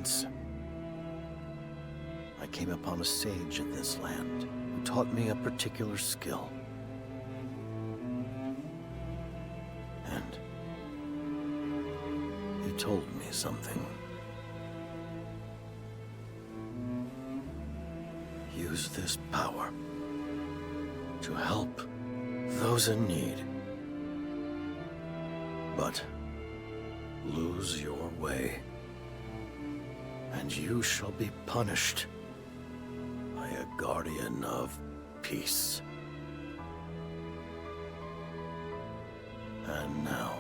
once, I came upon a sage of this land who taught me a particular skill. And he told me something. Use this power to help those in need. But lose your way, and you shall be punished by a guardian of peace. And now,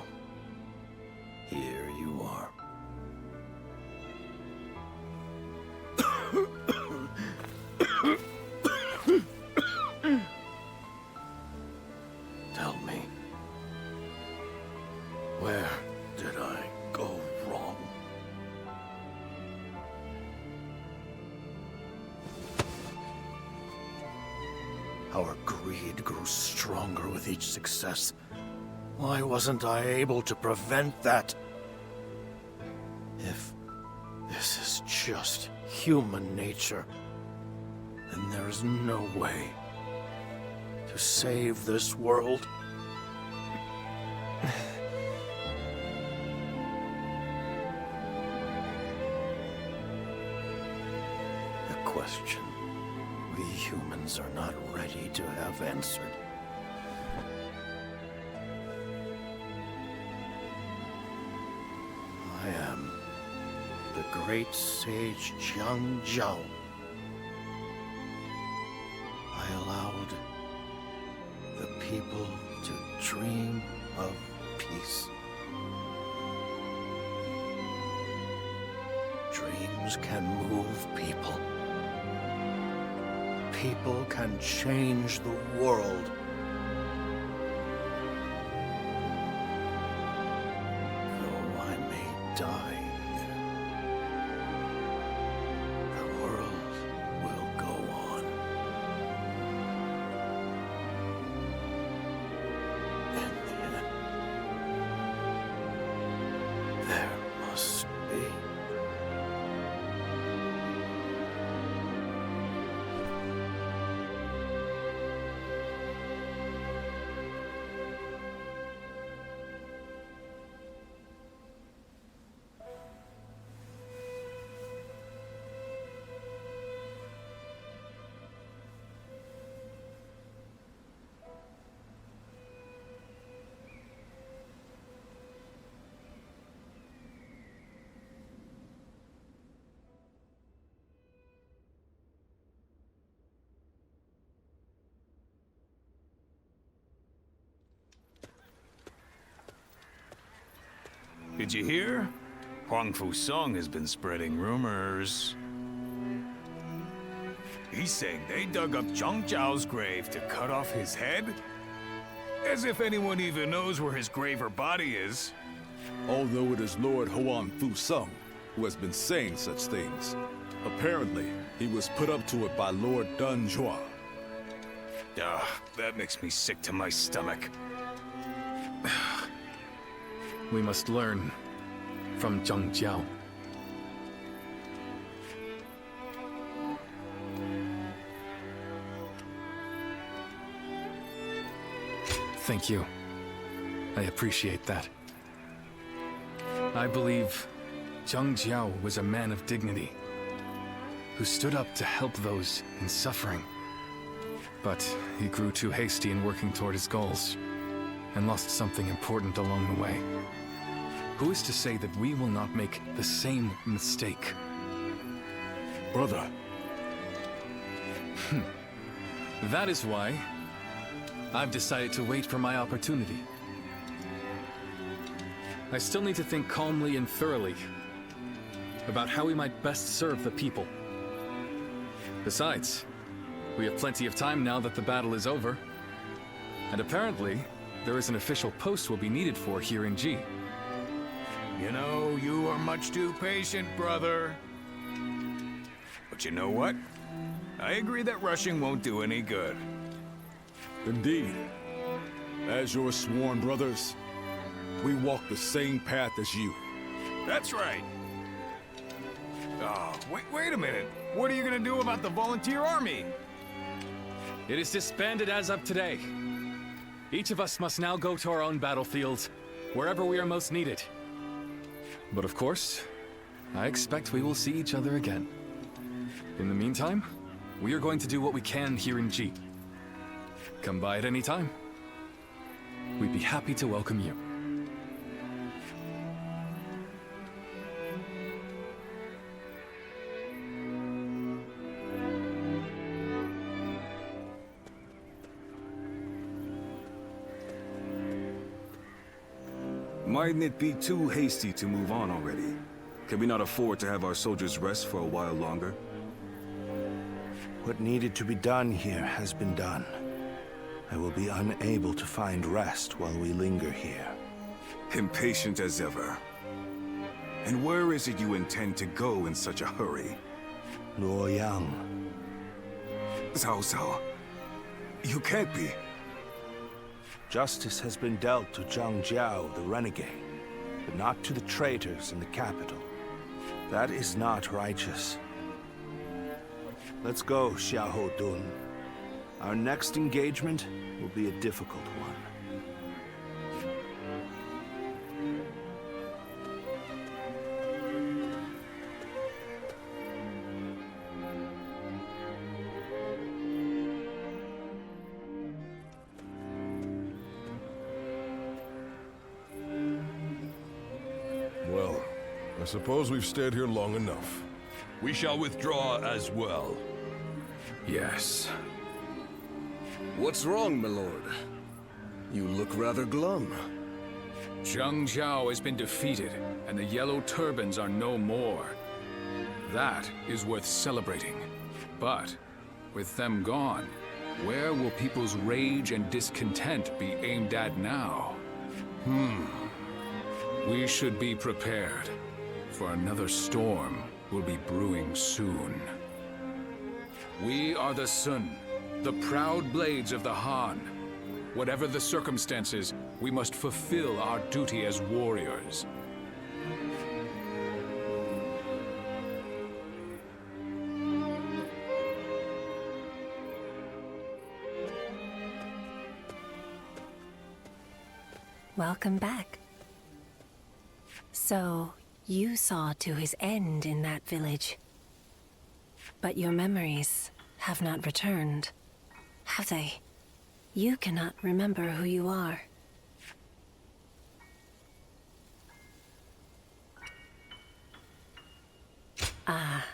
here you are. Tell me, where did I go wrong? Our greed grew stronger with each success. Why wasn't I able to prevent that? If this is just human nature, then there's no way to save this world. A question we humans are not ready to have answered. I am the great sage Jiang Zhao. I allowed the people to dream of peace. Dreams can move people. People can change the world. Though I may die here, the world will go on. In the end, there must be. Did you hear? Huang Fusong has been spreading rumors. He's saying they dug up Zhang Zhao's grave to cut off his head? As if anyone even knows where his grave or body is. Although it is Lord Huang Fusong who has been saying such things. Apparently, he was put up to it by Lord Dun Zhuo. That makes me sick to my stomach. We must learn from Zhang Jiao. Thank you. I appreciate that. I believe Zhang Jiao was a man of dignity, who stood up to help those in suffering. But he grew too hasty in working toward his goals, and lost something important along the way. Who is to say that we will not make the same mistake? Brother. That is why I've decided to wait for my opportunity. I still need to think calmly and thoroughly about how we might best serve the people. Besides, we have plenty of time now that the battle is over. And apparently, there is an official post we'll be needed for here in G. You know, you are much too patient, brother. But you know what? I agree that rushing won't do any good. Indeed. As your sworn brothers, we walk the same path as you. That's right. Oh, wait a minute. What are you gonna do about the volunteer army? It is disbanded as of today. Each of us must now go to our own battlefields, wherever we are most needed. But of course, I expect we will see each other again. In the meantime, we are going to do what we can here in G. Come by at any time. We'd be happy to welcome you. Mightn't it be too hasty to move on already? Can we not afford to have our soldiers rest for a while longer? What needed to be done here has been done. I will be unable to find rest while we linger here. Impatient as ever. And where is it you intend to go in such a hurry? Luoyang. Cao Cao, you can't be. Justice has been dealt to Zhang Jiao, the renegade, but not to the traitors in the capital. That is not righteous. Let's go, Xiahou Dun. Our next engagement will be a difficult one. Well, I suppose we've stayed here long enough. We shall withdraw as well. Yes. What's wrong, my lord? You look rather glum. Zhang Jiao has been defeated, and the Yellow Turbans are no more. That is worth celebrating. But, with them gone, where will people's rage and discontent be aimed at now? We should be prepared, for another storm will be brewing soon. We are the Sun, the proud blades of the Han. Whatever the circumstances, we must fulfill our duty as warriors. Welcome back. So, you saw to his end in that village. But your memories have not returned, have they? You cannot remember who you are. Ah,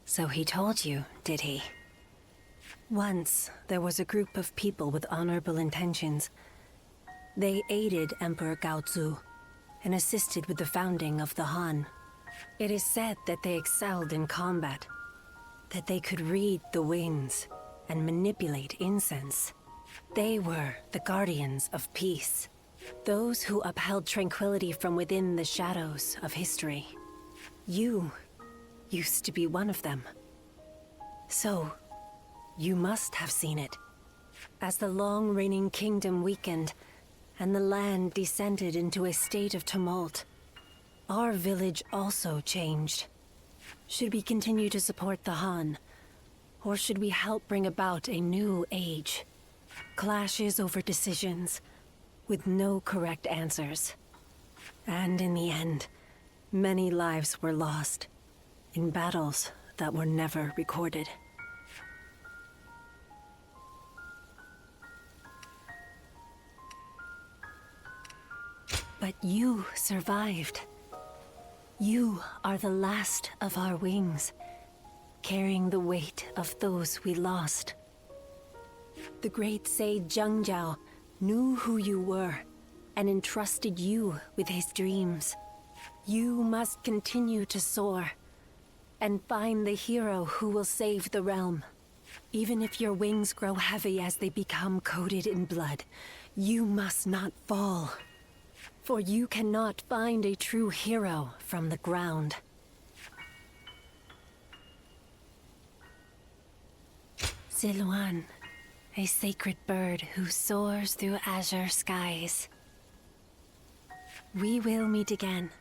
so he told you, did he? Once, there was a group of people with honorable intentions. They aided Emperor Gaozu and assisted with the founding of the Han. It is said that they excelled in combat, that they could read the winds and manipulate incense. They were the guardians of peace, those who upheld tranquility from within the shadows of history. You used to be one of them. So, you must have seen it. As the long-reigning kingdom weakened, and the land descended into a state of tumult, our village also changed. Should we continue to support the Han, or should we help bring about a new age? Clashes over decisions, with no correct answers. And in the end, many lives were lost, in battles that were never recorded. But you survived. You are the last of our wings, carrying the weight of those we lost. The great sage Zhang Jiao knew who you were and entrusted you with his dreams. You must continue to soar and find the hero who will save the realm. Even if your wings grow heavy as they become coated in blood, you must not fall. For you cannot find a true hero from the ground. Ziluan, a sacred bird who soars through azure skies. We will meet again,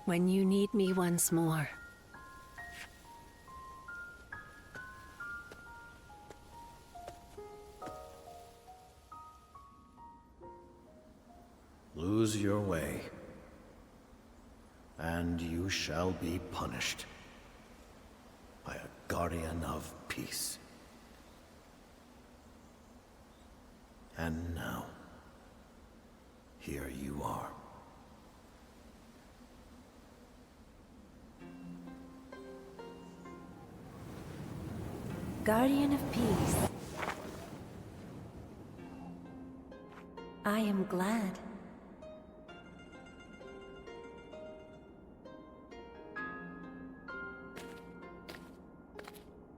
when you need me once more. your way, and you shall be punished by a guardian of peace. And now, here you are. Guardian of Peace. I am glad.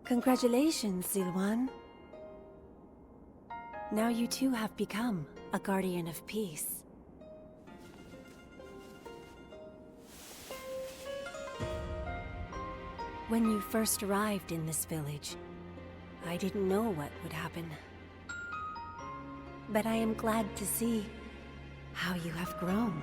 Congratulations, Zilwan. Now you too have become a Guardian of Peace. When you first arrived in this village, I didn't know what would happen. But I am glad to see how you have grown.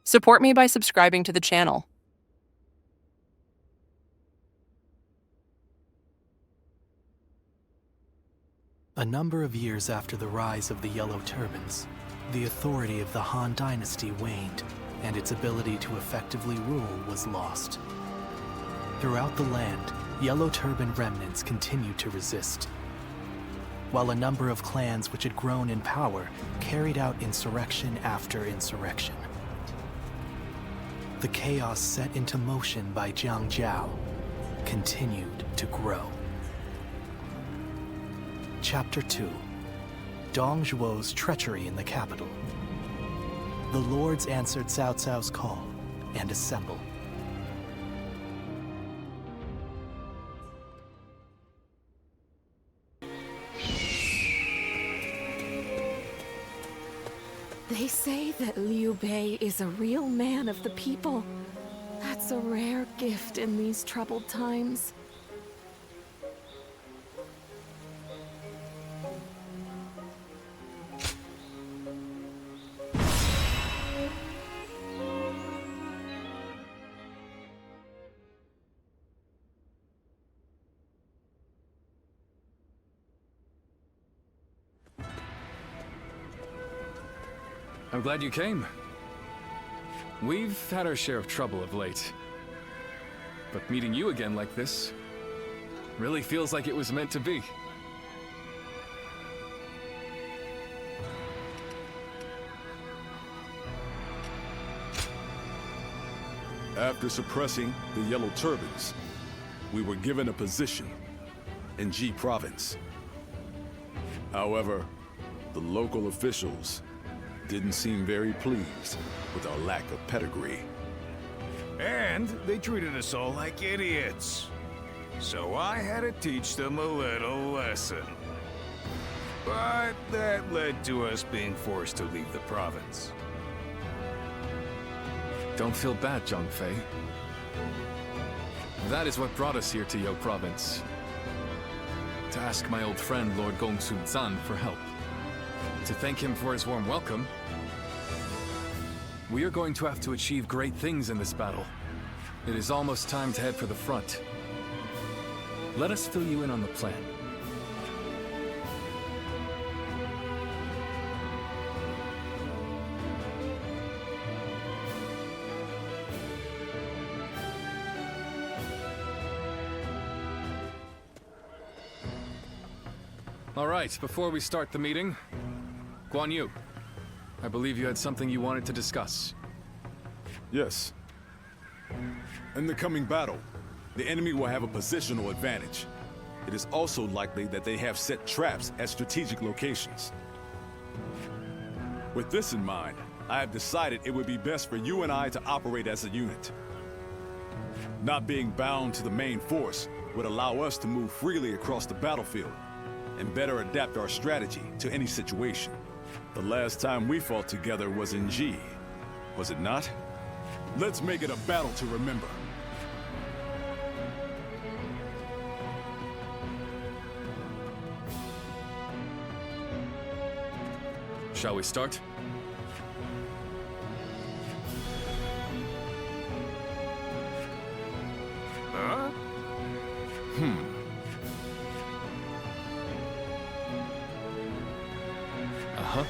Support me by subscribing to the channel. A number of years after the rise of the Yellow Turbans, the authority of the Han Dynasty waned, and its ability to effectively rule was lost. Throughout the land, Yellow Turban remnants continued to resist, while a number of clans which had grown in power carried out insurrection after insurrection. The chaos set into motion by Jiang Jiao continued to grow. Chapter 2. Dong Zhuo's treachery in the capital. The lords answered Cao Cao's call and assembled. They say that Liu Bei is a real man of the people. That's a rare gift in these troubled times. I'm glad you came. We've had our share of trouble of late. But meeting you again like this really feels like it was meant to be. After suppressing the Yellow Turbans, we were given a position in Ji Province. However, the local officials didn't seem very pleased with our lack of pedigree. And they treated us all like idiots. So I had to teach them a little lesson. But that led to us being forced to leave the province. Don't feel bad, Zhang Fei. That is what brought us here to Yo Province. To ask my old friend Lord Gong Sun Zan for help. To thank him for his warm welcome. We are going to have to achieve great things in this battle. It is almost time to head for the front. Let us fill you in on the plan. All right, before we start the meeting, Guan Yu, I believe you had something you wanted to discuss. Yes. In the coming battle, the enemy will have a positional advantage. It is also likely that they have set traps at strategic locations. With this in mind, I have decided it would be best for you and I to operate as a unit. Not being bound to the main force would allow us to move freely across the battlefield and better adapt our strategy to any situation. The last time we fought together was in Ji, was it not? Let's make it a battle to remember. Shall we start? Huh? Uh-huh.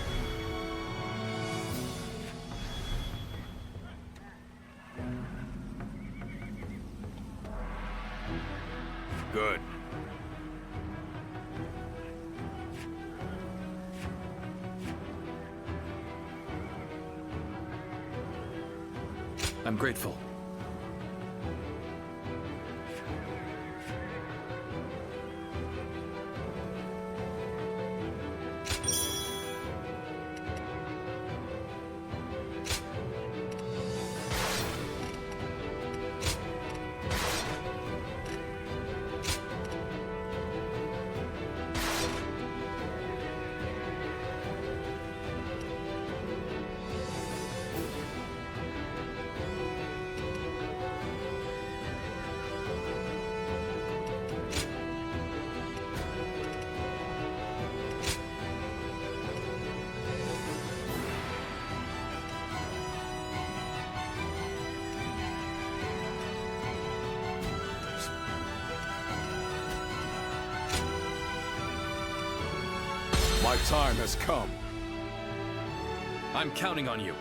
Good. I'm grateful. My time has come. I'm counting on you.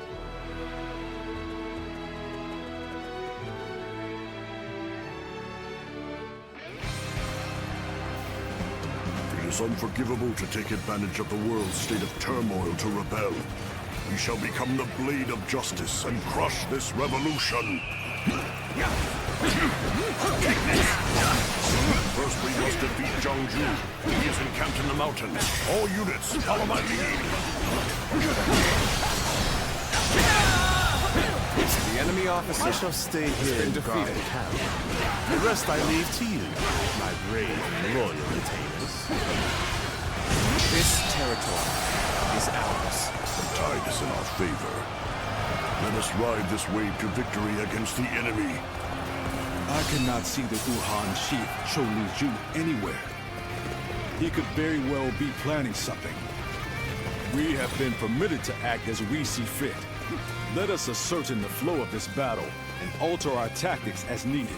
It is unforgivable to take advantage of the world's state of turmoil to rebel. We shall become the blade of justice and crush this revolution. First, we must defeat Zhangju. He is encamped in the mountains. All units, follow my lead. The enemy officer shall stay here and guard the camp. The rest I leave to you, my brave and loyal retainers. This territory is ours. The tide is in our favor. Let us ride this wave to victory against the enemy. I cannot see the Wuhan chief Chou Liju anywhere. He could very well be planning something. We have been permitted to act as we see fit. Let us ascertain the flow of this battle and alter our tactics as needed.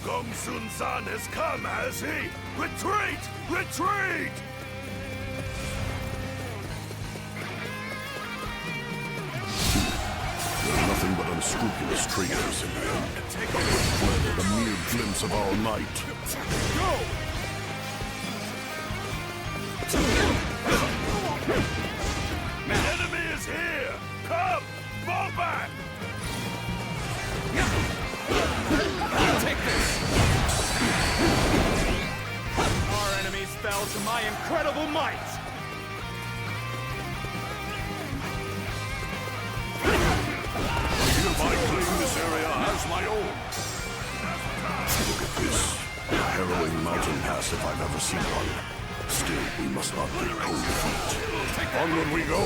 Gong Sun San has come, has he? Retreat! Retreat! We're nothing but unscrupulous traitors in the end. Fled at a mere glimpse of our might. Go! The enemy is here! Come! Fall back! Take this! Our enemies fell to my incredible might! I hereby claim this area as my own. Look at this. A harrowing mountain pass if I've ever seen one. Still, we must not take cold defeat. Onward we go!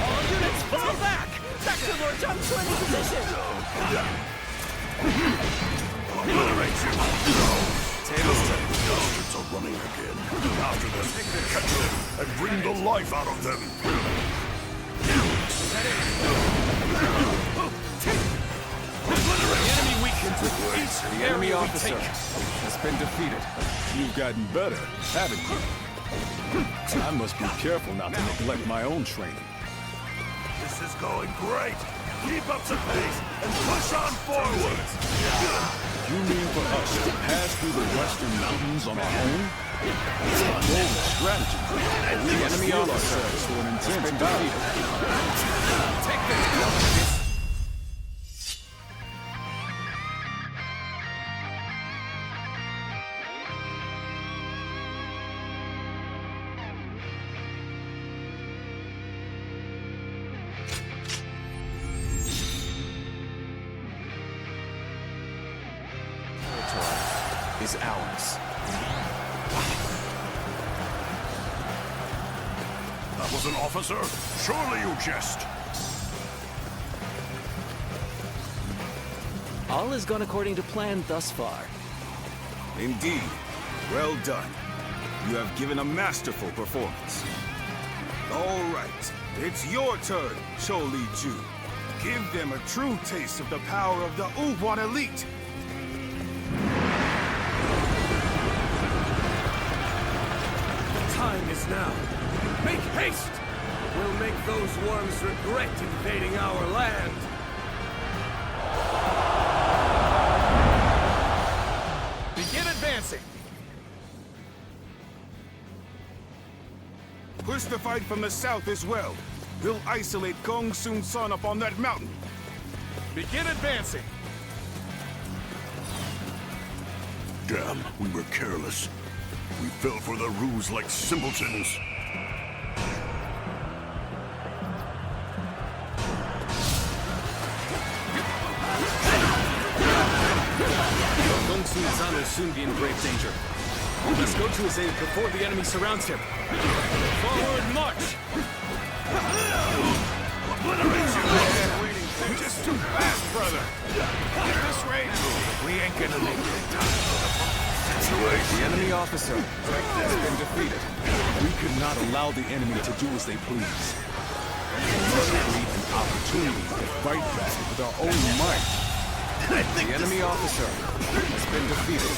All units fall back! Back to Lord Zhang's position! Obliterate you! Bastards are running again. After them, catch them, and bring the life out of them! The enemy weakens with each the enemy officer has been defeated. You've gotten better, haven't you? I must be careful not to neglect my own training. This is going great! Keep up the pace and push on forward! You mean for us to pass through the western mountains on our own? It's a bold strategy. The enemy officer to an intense battle. Take this! Is ours. That was an officer? Surely you jest! All has gone according to plan thus far. Indeed. Well done. You have given a masterful performance. All right, it's your turn, Cho Li-Ju. Give them a true taste of the power of the Uwan elite. The time is now. Make haste! We'll make those worms regret invading our land. Begin advancing. Push the fight from the south as well. We'll isolate Gong Sun Sun up on that mountain. Begin advancing. Damn, we were careless. We fell for the ruse like simpletons. Gong Sun San will soon be in grave danger. We must go to his aid before the enemy surrounds him. Forward march! Obliterate you! You're just too fast, brother. At this rate, we ain't gonna make it in time. The enemy officer has been defeated. We could not allow the enemy to do as they please. We need an opportunity to fight back with our own might. The enemy officer has been defeated.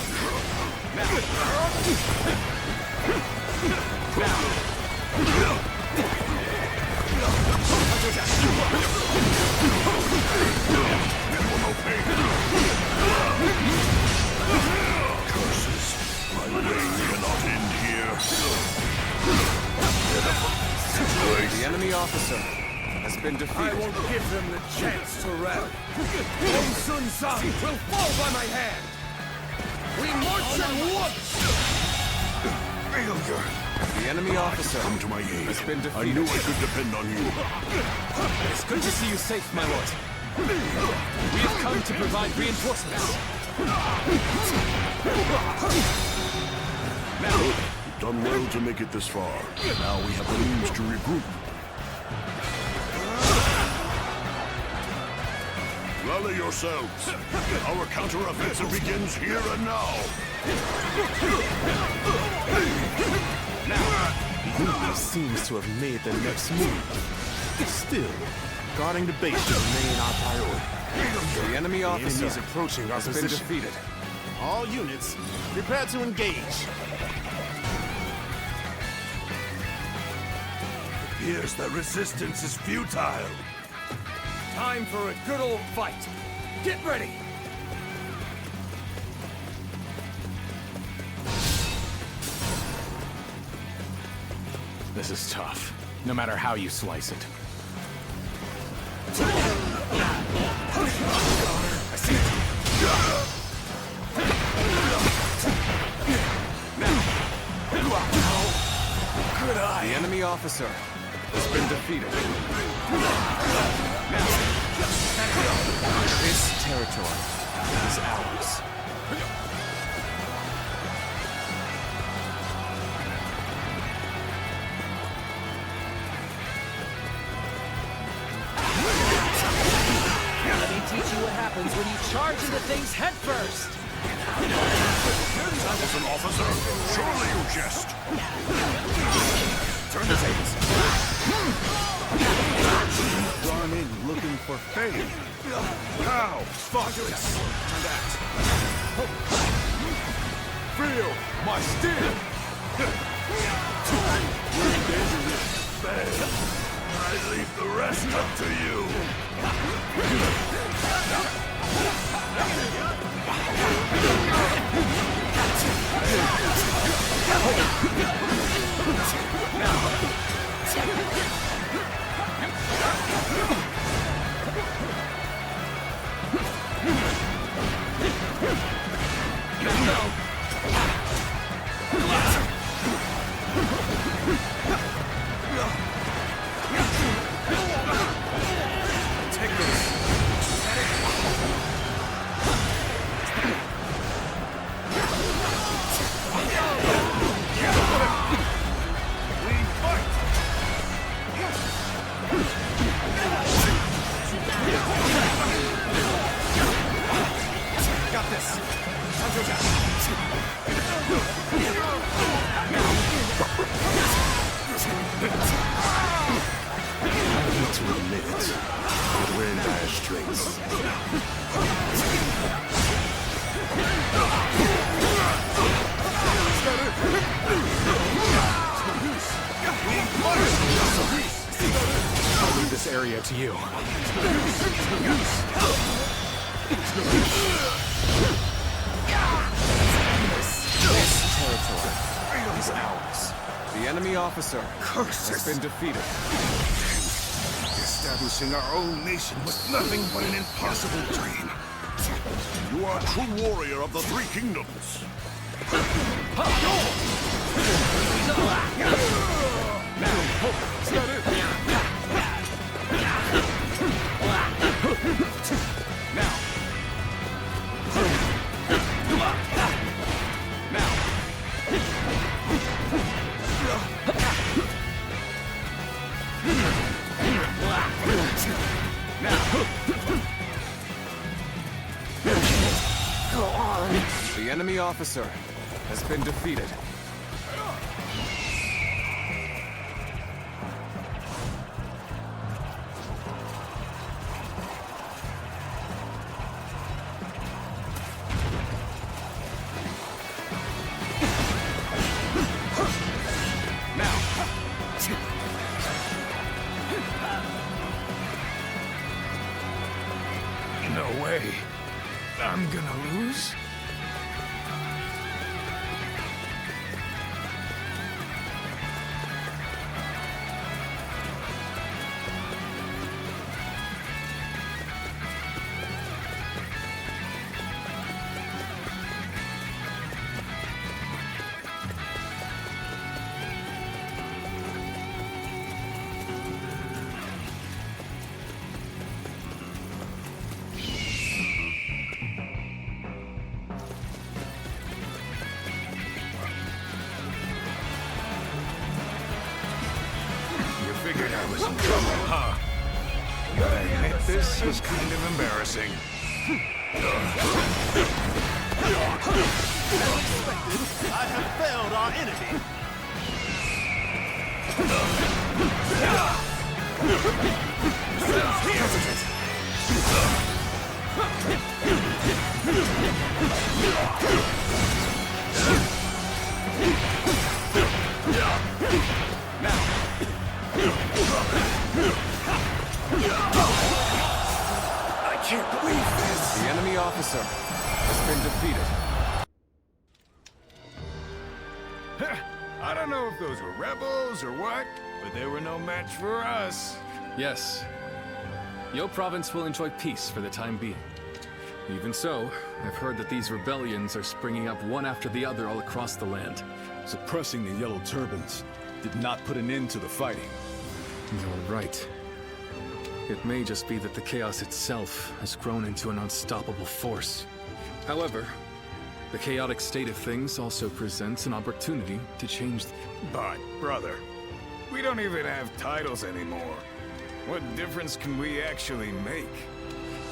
Curses! My reign cannot end here. The enemy officer has been defeated. I won't give them the chance to rally. Gong Sun San will fall by my hand. We march at once. Failure. The enemy officer Come to my aid. has been I defeated. knew I could depend on you. It's good to see you safe, my lord. We have come to provide reinforcements. You've done well to make it this far. Now we have the means to regroup. Rally yourselves. Our counter-offensive begins here and now. He seems to have made the next move. Still, guarding the base should remain our priority. The enemy The officer enemy is approaching our has been position. defeated. All units, prepare to engage. Appears that resistance is futile. Time for a good old fight. Get ready. This is tough, no matter how you slice it. I see it. Good eye. The enemy officer has been defeated. This territory is ours. Let me teach you what happens when you charge into things head first. Listen, officer. Surely you jest. Turn the tables. Gone in looking for fame. How thoughtless. That. Feel my steel. I leave the rest up to you. I hate to admit it, but we're in dire straits. I'll leave this area to you. This territory is ours. The enemy officer has been defeated. Establishing our own nation was nothing but an impossible dream. You are a true warrior of the Three Kingdoms. Go on. The enemy officer has been defeated. No way. I'm gonna lose? Figured I was in trouble, huh? But I admit this was kind of embarrassing. I have failed our enemy. I can't believe this! The enemy officer has been defeated. I don't know if those were rebels or what, but they were no match for us. Yes. Your province will enjoy peace for the time being. Even so, I've heard that these rebellions are springing up one after the other all across the land. Suppressing the Yellow Turbans did not put an end to the fighting. You're right. It may just be that the chaos itself has grown into an unstoppable force. However, the chaotic state of things also presents an opportunity to change. But, brother, we don't even have titles anymore. What difference can we actually make?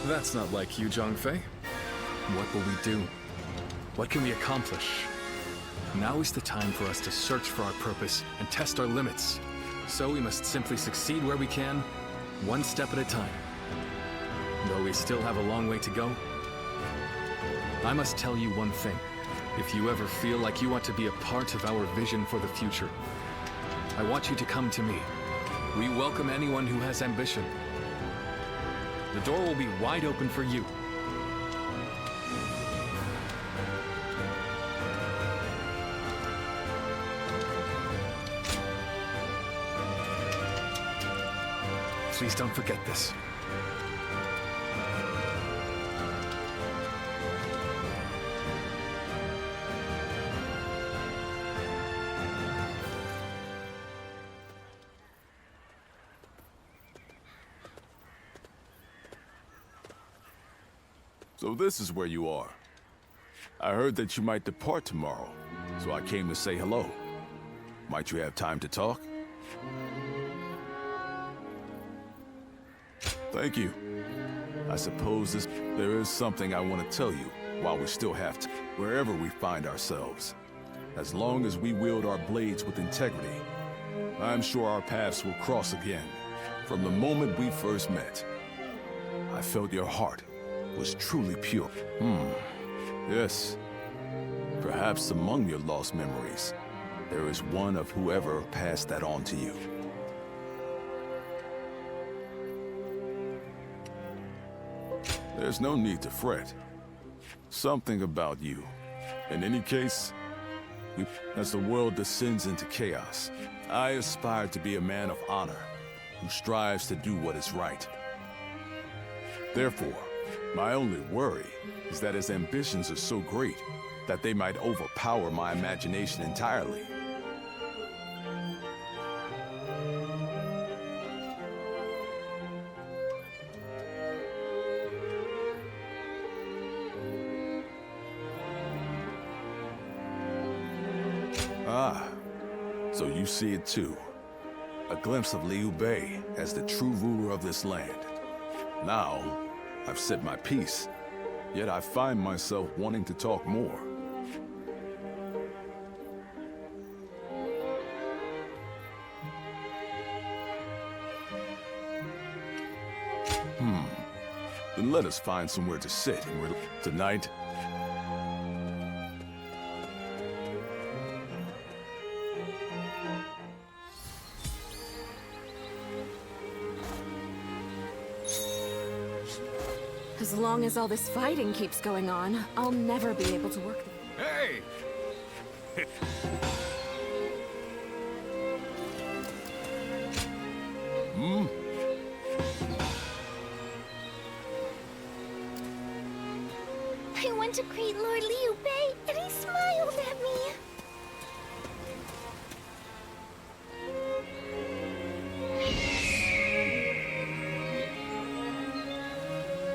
That's not like you, Zhangfei. What will we do? What can we accomplish? Now is the time for us to search for our purpose and test our limits. So we must simply succeed where we can, one step at a time. Though we still have a long way to go, I must tell you one thing. If you ever feel like you want to be a part of our vision for the future, I want you to come to me. We welcome anyone who has ambition. The door will be wide open for you. Please don't forget this. So this is where you are. I heard that you might depart tomorrow, so I came to say hello. Might you have time to talk? Thank you. I suppose there is something I want to tell you while we still have to. Wherever we find ourselves, as long as we wield our blades with integrity, I'm sure our paths will cross again. From the moment we first met, I felt your heart was truly pure. Yes. Perhaps among your lost memories, there is one of whoever passed that on to you. There's no need to fret. Something about you. In any case, as the world descends into chaos, I aspire to be a man of honor who strives to do what is right. Therefore, my only worry is that his ambitions are so great that they might overpower my imagination entirely. Ah, so you see it too. A glimpse of Liu Bei as the true ruler of this land. Now, I've said my piece, yet I find myself wanting to talk more. Then let us find somewhere to sit and tonight. As long as all this fighting keeps going on, I'll never be able to work. Hey! I want to greet Lord Liu Bei.